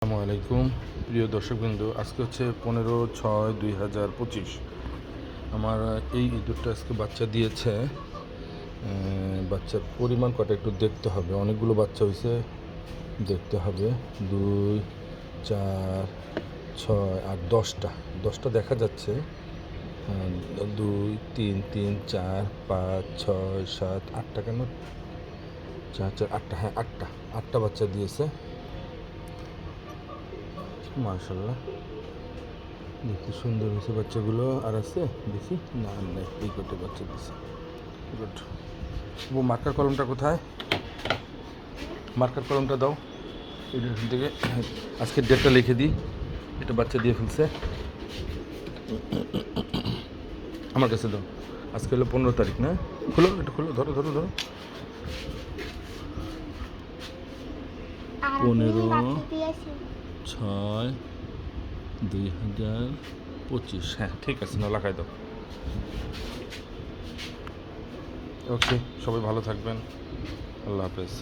আসসালামু আলাইকুম প্রিয় দর্শকবৃন্দ, আজকে হচ্ছে 15/6/2025। আমার এই ইঁদুরটা আজকে বাচ্চা দিয়েছে। বাচ্চার পরিমাণ কটা একটু দেখতে হবে, অনেকগুলো বাচ্চা হয়েছে, দেখতে হবে। 2, 4, 6 আর 10টা দেখা যাচ্ছে। 2, 3, 3, 4, 5, 6, 7, 8টা, কেন 4, 4, 8টা, হ্যাঁ 8টা বাচ্চা দিয়েছে। মাশাআল্লাহ, দেখতে সুন্দর হয়েছে বাচ্চাগুলো। আর আছে দেখি, না আর নেই, এই কটা বাচ্চা দিছে। গুড। ও মার্কার কলমটা কোথায়? মার্কার কলমটা দাও, এখান থেকে আজকের ডেটটা লিখে দিই। এটা বাচ্চা দিয়ে ফেলছে, আমার কাছে দাও। আজকে হলো 15 তারিখ, না? খুলো, এটা খুলো, ধরো ধরো ধরো। 15/6/2025। হ্যাঁ ঠিক আছে, না লাগাই দাও। ওকে, সবাই ভালো থাকবেন, আল্লাহ হাফেজ।